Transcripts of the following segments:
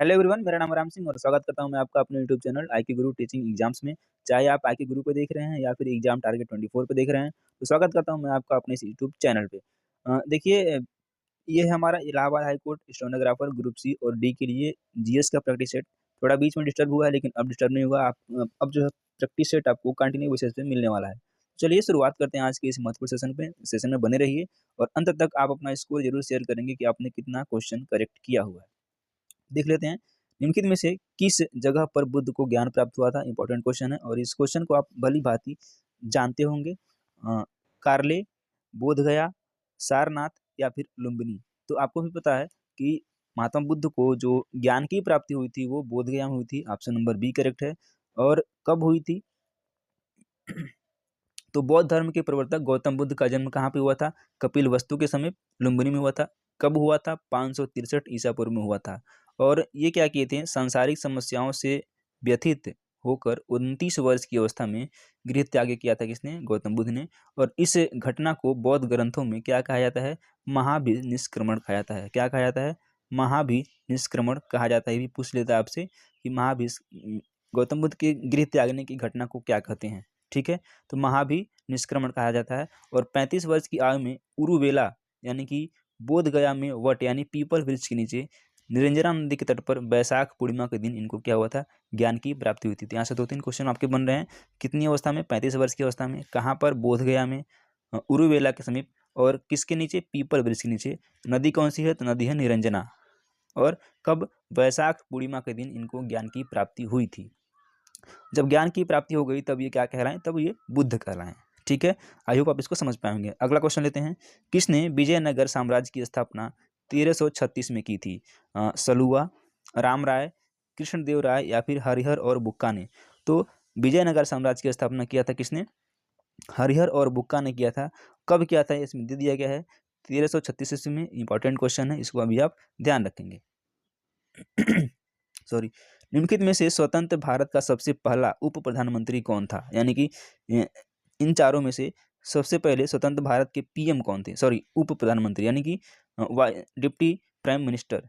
Hello everyone, मेरा नाम राम सिंह और स्वागत करता हूं मैं आपका अपने यूट्यूब चैनल आईक्यू गुरु टीचिंग एग्जाम्स में। चाहे आप आईक्यू गुरु को देख रहे हैं या फिर एग्जाम टारगेट 24 पे देख रहे हैं, तो स्वागत करता हूं मैं आपका अपने इस यूट्यूब चैनल पे। देखिए, ये है हमारा Allahabad high court stenographer group C और डी के लिए जीएस का प्रैक्टिस सेट। थोड़ा बीच में डिस्टर्ब हुआ है, लेकिन अब डिस्टर्ब नहीं होगा। अब जो है प्रैक्टिस सेट आपको कंटिन्यू बेसिस पे मिलने वाला है। चलिए शुरुआत करते हैं आज के इस महत्वपूर्ण सेशन में बने रहिए और अंत तक आप अपना स्कोर जरूर शेयर करेंगे कि आपने कितना क्वेश्चन करेक्ट किया हुआ है। देख लेते हैं, निम्नलिखित में से किस जगह पर बुद्ध को ज्ञान प्राप्त हुआ था। इंपॉर्टेंट क्वेश्चन है और इस क्वेश्चन को आप भली भांति जानते होंगे। कारले, बोध गया, सारनाथ या फिर लुम्बिनी। तो आपको भी पता है कि महात्मा बुद्ध को जो ज्ञान की प्राप्ति हुई थी वो बोध गया में हुई थी। ऑप्शन नंबर बी करेक्ट है। और कब हुई थी? तो बौद्ध धर्म के प्रवर्तक गौतम बुद्ध का जन्म कहाँ पे हुआ था? कपिल वस्तु के समीप लुम्बिनी में हुआ था। कब हुआ था? 563 ईसा पूर्व में हुआ था। और ये क्या किए थे? सांसारिक समस्याओं से व्यथित होकर 29 वर्ष की अवस्था में गृह त्याग किया था। किसने? गौतम बुद्ध ने। और इस घटना को बौद्ध ग्रंथों में क्या कहा जाता है? महाभिनिष्क्रमण कहा जाता है। क्या कहा जाता है? महाभिनिष्क्रमण कहा जाता है। ये भी पूछ लेता है आपसे कि गौतम बुद्ध के गृह त्यागने की घटना को क्या कहते हैं। ठीक है, तो महाभिनिष्क्रमण कहा जाता है। और 35 वर्ष की आयु में उरुवेला यानी कि बोध गया में वट यानी पीपल वृक्ष के नीचे निरंजना नदी के तट पर वैशाख पूर्णिमा के दिन इनको क्या हुआ था? ज्ञान की प्राप्ति हुई थी। तो यहाँ से 2-3 क्वेश्चन आपके बन रहे हैं। कितनी अवस्था में? 35 वर्ष की अवस्था में। कहाँ पर? बोध गया में, उरुवेला के समीप। और किसके नीचे? पीपल वृक्ष के नीचे। नदी कौन सी है? तो नदी है निरंजना। और कब? वैशाख पूर्णिमा के दिन इनको ज्ञान की प्राप्ति हुई थी। जब ज्ञान की प्राप्ति हो गई तब ये क्या कहलाएं? तब ये बुद्ध कहलाएं। ठीक है, आई होप आप इसको समझ पाएंगे। अगला क्वेश्चन लेते हैं। किसने विजयनगर साम्राज्य की स्थापना 1336 में की थी? सलुआ, राम राय, कृष्णदेव राय या फिर हरिहर और बुक्का ने? तो विजयनगर साम्राज्य की स्थापना किया था किसने? हरिहर और बुक्का ने किया था। कब किया था? इसमें दे दिया गया है 1336 ईस्वी में। इंपॉर्टेंट क्वेश्चन है, इसको अभी आप ध्यान रखेंगे। सॉरी। निम्नलिखित में से स्वतंत्र भारत का सबसे पहला उप प्रधानमंत्री कौन था? यानी कि इन चारों में से सबसे पहले स्वतंत्र भारत के पीएम कौन थे? सॉरी, उप प्रधानमंत्री यानी कि deputy prime minister.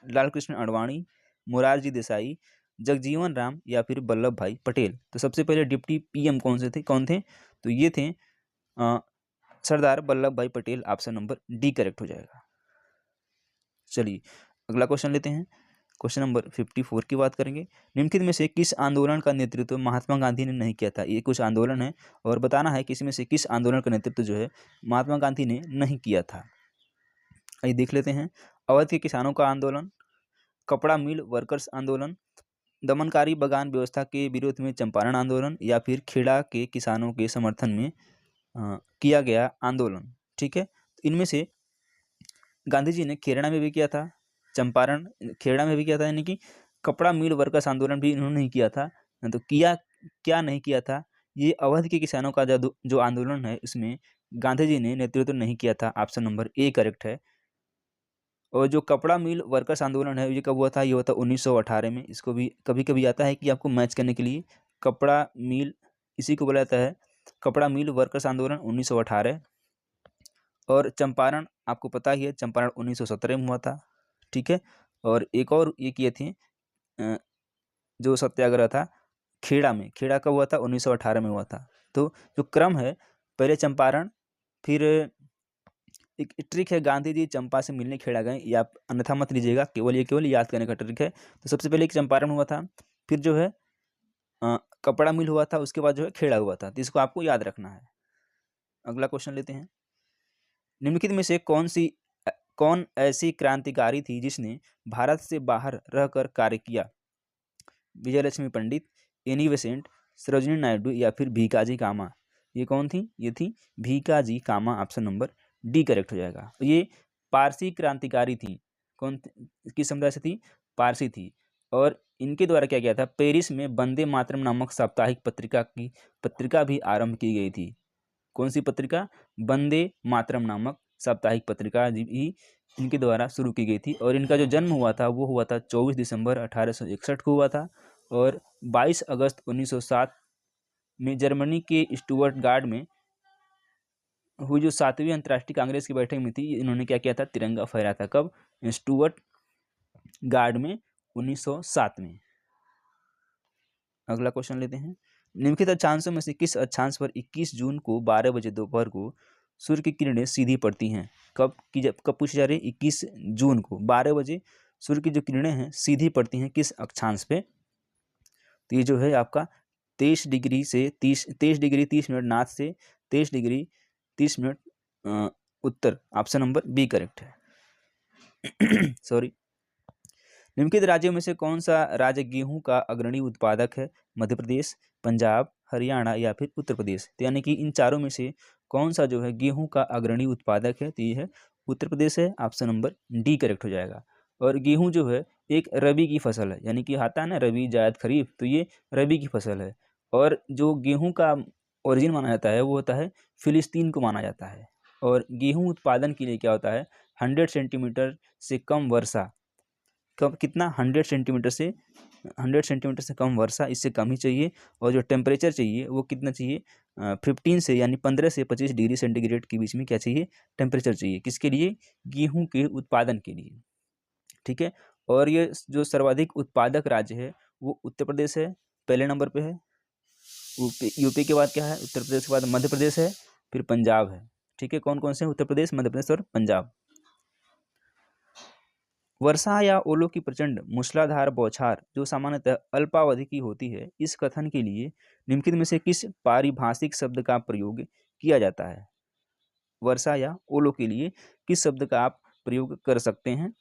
Lal Krishna Advani, Morarji Desai, Jagjivan Ram या फिर वल्लभ भाई पटेल। तो सबसे पहले डिप्टी पीएम कौन थे? तो ये थे सरदार वल्लभ भाई Patel. Option number D correct हो जाएगा। चलिए अगला क्वेश्चन लेते हैं। क्वेश्चन नंबर 54 की बात करेंगे। निम्नलिखित में से किस आंदोलन का नेतृत्व महात्मा गांधी ने नहीं किया था? ये कुछ आंदोलन है और बताना है कि इसमें से किस आंदोलन का नेतृत्व जो है महात्मा गांधी ने नहीं किया था। आइए देख लेते हैं। अवध के किसानों का आंदोलन, कपड़ा मिल वर्कर्स आंदोलन, दमनकारी बगान व्यवस्था के विरोध में चंपारण आंदोलन या फिर खेड़ा के किसानों के समर्थन में किया गया आंदोलन। ठीक है, इनमें से गांधी जी ने खेड़ा में भी किया था, चंपारण खेड़ा में भी किया था, यानी कि कपड़ा मिल वर्कर्स आंदोलन भी इन्होंने नहीं किया था। तो किया क्या नहीं किया था? ये अवध के किसानों का जो आंदोलन है उसमें गांधी जी ने नेतृत्व नहीं किया था। ऑप्शन नंबर ए करेक्ट है। और जो कपड़ा मिल वर्कर्स आंदोलन है ये कब हुआ था? ये हुआ था 1918 में। इसको भी कभी कभी आता है कि आपको मैच करने के लिए कपड़ा मिल, इसी को बोला जाता है कपड़ा मिल वर्कर्स आंदोलन 1918। और चंपारण आपको पता ही है, चंपारण 1917 में हुआ था। ठीक है, और एक और ये किए थे जो सत्याग्रह था खेड़ा में। खेड़ा कब हुआ था? 1918 में हुआ था। तो जो क्रम है, पहले चंपारण, फिर एक ट्रिक है, गांधी जी चंपा से मिलने खेड़ा गए, या अन्यथा मत लीजिएगा, केवल याद करने का ट्रिक है। तो सबसे पहले एक चंपारण हुआ था, फिर जो है कपड़ा मिल हुआ था, उसके बाद जो है खेड़ा हुआ था। तो इसको आपको याद रखना है। अगला क्वेश्चन लेते हैं। निम्नलिखित में से कौन ऐसी क्रांतिकारी थी जिसने भारत से बाहर रहकर कार्य किया? विजयलक्ष्मी पंडित, एनी बेसेंट, सरोजिनी नायडू या फिर भीकाजी कामा। ये कौन थी? ये थी भीकाजी कामा। ऑप्शन नंबर डी करेक्ट हो जाएगा। ये पारसी क्रांतिकारी थी। किस समुदाय से थी? पारसी थी। और इनके द्वारा क्या किया था? पेरिस में वंदे मातरम नामक साप्ताहिक पत्रिका भी आरंभ की गई थी। कौन सी पत्रिका? वंदे मातरम नामक साप्ताहिक पत्रिका भी इनके द्वारा शुरू की गई थी। और इनका जो जन्म हुआ था वो हुआ था 24 दिसंबर 1861 को हुआ था। और 22 अगस्त 1907 में जर्मनी के स्टुअर्टगार्ड में हुई जो 7वीं अंतर्राष्ट्रीय कांग्रेस की बैठक में थी, इन्होंने क्या किया था? तिरंगा फहराया था। कब? स्टुअर्टगार्ड में 1907 में। अगला क्वेश्चन लेते हैं। निम्नलिखित अक्षांशों में से किस अक्षांश पर 21 जून को 12 बजे दोपहर को सूर्य की किरणें सीधी पड़ती हैं? कब पूछी जा रही है? 21 जून को 12 बजे सूर्य की जो किरणें हैं सीधी पड़ती हैं किस अक्षांश पे? तो ये जो है आपका 23 डिग्री से 23 डिग्री 30 मिनट नॉर्थ से 23 डिग्री 30 मिनट उत्तर। ऑप्शन नंबर बी करेक्ट है। सॉरी। निम्नलिखित राज्यों में से कौन सा राज्य गेहूं का अग्रणी उत्पादक है? मध्य प्रदेश, पंजाब, हरियाणा या फिर उत्तर प्रदेश। तो यानी कि इन चारों में से कौन सा जो है गेहूं का अग्रणी उत्पादक है? तो ये है उत्तर प्रदेश है। ऑप्शन नंबर डी करेक्ट हो जाएगा। और गेहूं जो है एक रबी की फसल है, यानी कि आता है ना रबी जायद खरीफ, तो ये रबी की फसल है। और जो गेहूं का ओरिजिन माना जाता है वो होता है फिलिस्तीन को माना जाता है। और गेहूं उत्पादन के लिए क्या होता है? 100 सेंटीमीटर से कम वर्षा, कब कितना 100 सेंटीमीटर से कम वर्षा, इससे कम ही चाहिए। और जो टेम्परेचर चाहिए वो कितना चाहिए? 15 से यानी 15 से 25 डिग्री सेंटीग्रेड के बीच में क्या चाहिए? टेम्परेचर चाहिए। किसके लिए? गेहूं के उत्पादन के लिए। ठीक है। और ये जो सर्वाधिक उत्पादक राज्य है वो उत्तर प्रदेश है, पहले नंबर पे है। यूपी के बाद क्या है? उत्तर प्रदेश के बाद मध्य प्रदेश है, फिर पंजाब है। ठीक है। कौन कौन से हैं? उत्तर प्रदेश, मध्य प्रदेश और पंजाब। वर्षा या ओलों की प्रचंड मूसलाधार बौछार जो सामान्यतः अल्पावधि की होती है, इस कथन के लिए निम्नलिखित में से किस पारिभाषिक शब्द का प्रयोग किया जाता है? वर्षा या ओलों के लिए किस शब्द का आप प्रयोग कर सकते हैं?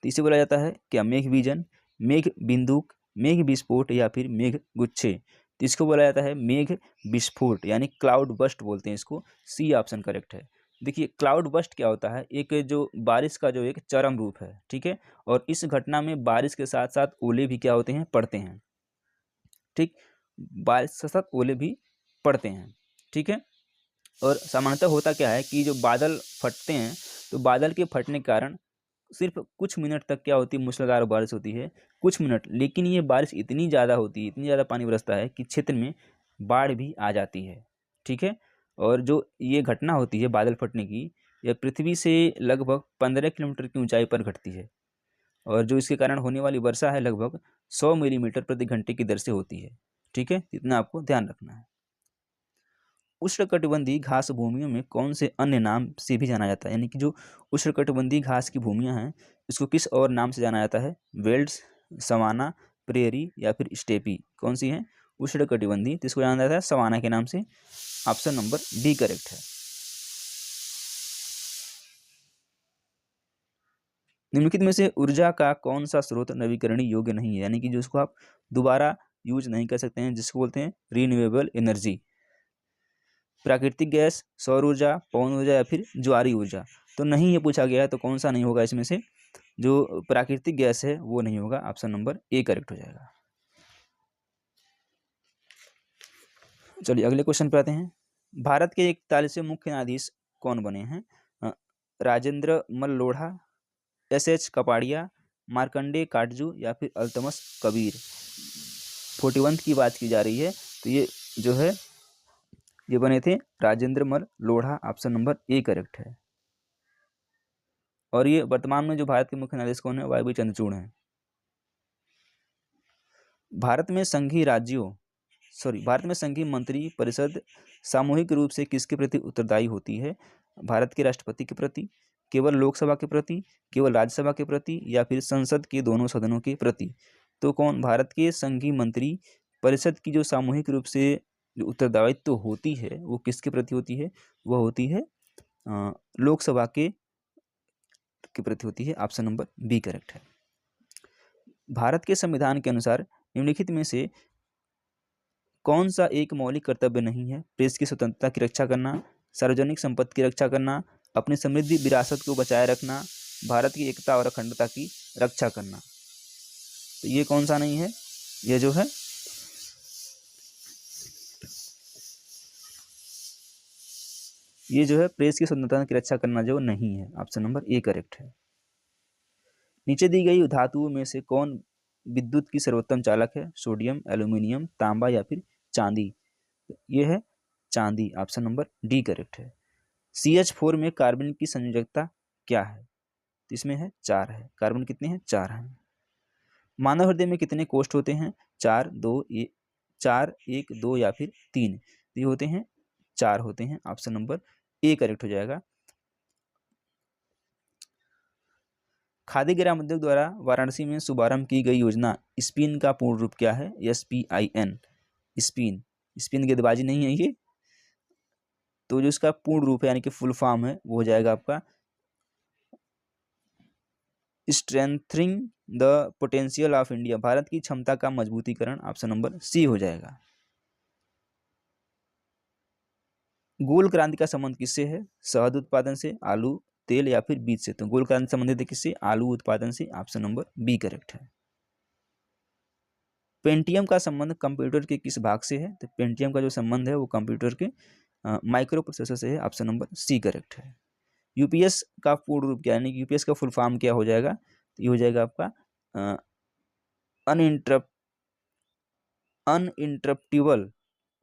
तो इसे बोला जाता है क्या? मेघ बीजन, मेघ बिंदुक, मेघ विस्फोट या फिर मेघ गुच्छे। तो इसको बोला जाता है मेघ विस्फोट, यानी क्लाउड बस्ट बोलते हैं इसको। सी ऑप्शन करेक्ट है। देखिए क्लाउड बस्ट क्या होता है? एक जो बारिश का जो एक चरम रूप है। ठीक है। और इस घटना में बारिश के साथ साथ ओले भी क्या होते हैं? पड़ते हैं। ठीक। बारिश के साथ ओले भी पड़ते हैं। ठीक है। और सामान्यतः होता क्या है कि जो बादल फटते हैं तो बादल के फटने के कारण सिर्फ कुछ मिनट तक क्या होती है? मूसलाधार बारिश होती है, कुछ मिनट। लेकिन ये बारिश इतनी ज़्यादा होती है, इतनी ज़्यादा पानी बरसता है कि क्षेत्र में बाढ़ भी आ जाती है। ठीक है। और जो ये घटना होती है बादल फटने की, यह पृथ्वी से लगभग 15 किलोमीटर की ऊंचाई पर घटती है। और जो इसके कारण होने वाली वर्षा है लगभग 100 मिलीमीटर प्रति घंटे की दर से होती है। ठीक है। इतना आपको ध्यान रखना है। उष्णकटिबंधीय घास भूमियों में कौन से अन्य नाम से भी जाना जाता है? यानी कि जो उष्णकटिबंधीय घास की भूमियां हैं इसको किस और नाम से जाना जाता है? वेल्ड्स, सवाना, प्रेरी या फिर स्टेपी। कौन सी है? उष्णकटिबंधीय, तो इसको जाना जाता है सवाना के नाम से। ऑप्शन नंबर डी करेक्ट है। निम्नलिखित में से ऊर्जा का कौन सा स्रोत नवीकरणीय योग्य नहीं है? यानी कि जो इसको आप दोबारा यूज नहीं कर सकते हैं, जिसको बोलते हैं रीन्यूएबल एनर्जी। प्राकृतिक गैस, सौर ऊर्जा, पवन ऊर्जा या फिर ज्वारी ऊर्जा। तो नहीं ये पूछा गया है, तो कौन सा नहीं होगा इसमें से? जो प्राकृतिक गैस है वो नहीं होगा। ऑप्शन नंबर ए करेक्ट हो जाएगा। चलिए अगले क्वेश्चन पे आते हैं। भारत के 41वें मुख्य न्यायाधीश कौन बने हैं? राजेंद्र मल लोढ़ा, एस कपाड़िया, मार्कंडे काटजू या फिर अल्तमस कबीर। 41 की बात की जा रही है, तो ये जो है ये बने थे राजेंद्र मल Lodha. Option number A correct है। और ये वर्तमान में जो भारत के मुख्य न्यायाधीश कौन है? वाई चंद्रचूड़ हैं। भारत में संघीय मंत्री परिषद सामूहिक रूप से किसके प्रति उत्तरदायी होती है? भारत के राष्ट्रपति के प्रति, केवल लोकसभा के प्रति, केवल राज्यसभा के प्रति या फिर संसद के दोनों सदनों के प्रति। तो कौन? भारत के संघीय मंत्री परिषद की जो सामूहिक रूप से जो उत्तरदायित्व तो होती है वो किसके प्रति होती है? वह होती है लोकसभा के प्रति होती है। ऑप्शन नंबर बी करेक्ट है। भारत के संविधान के अनुसार निम्नलिखित में से कौन सा एक मौलिक कर्तव्य नहीं है? प्रेस की स्वतंत्रता की रक्षा करना, सार्वजनिक संपत्ति की रक्षा करना, अपनी समृद्धि विरासत को बचाए रखना, भारत की एकता और अखंडता की रक्षा करना। तो ये कौन सा नहीं है? ये जो है प्रेस की स्वतंत्रता की रक्षा करना जो नहीं है। ऑप्शन नंबर ए करेक्ट है। नीचे दी गई धातुओं में से कौन विद्युत की सर्वोत्तम चालक है? सोडियम, एल्यूमिनियम, तांबा या फिर चांदी। ये है चांदी। ऑप्शन नंबर डी करेक्ट है। CH4 में कार्बन की संयोजकता क्या है? तो इसमें है 4 है। कार्बन कितने हैं? 4 हैं। मानव हृदय में कितने कोष्ठ होते हैं? 4, 2, 4, 1, 2 या फिर 3? ये होते हैं 4 होते हैं। ऑप्शन नंबर ए करेक्ट हो जाएगा। खादी ग्राम उद्योग द्वारा वाराणसी में शुभारंभ की गई योजना स्पिन का पूर्ण रूप क्या है? SPIN, spin. स्पिन गेंदबाजी नहीं है ये। तो जो इसका पूर्ण रूप है यानी कि फुल फॉर्म है वो हो जाएगा आपका strengthening the potential of India, Bharat की क्षमता का मजबूतीकरण। ऑप्शन नंबर सी हो जाएगा। गोल क्रांति का संबंध किससे है? शहद उत्पादन से, आलू, तेल या फिर बीज से? तो गोल क्रांति संबंधित है किससे? आलू उत्पादन से। ऑप्शन नंबर बी करेक्ट है। पेंटियम का संबंध कंप्यूटर के किस भाग से है? तो पेंटियम का जो संबंध है वो कंप्यूटर के माइक्रो प्रोसेसर से है। ऑप्शन नंबर सी करेक्ट है। यूपीएस का पूर्ण रूप क्या है, यानी यूपीएस का फुल फॉर्म क्या हो जाएगा? तो ये हो जाएगा आपका uninterruptible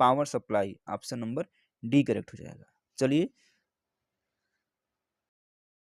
power supply. Option number D correct हो जाएगा। चलिए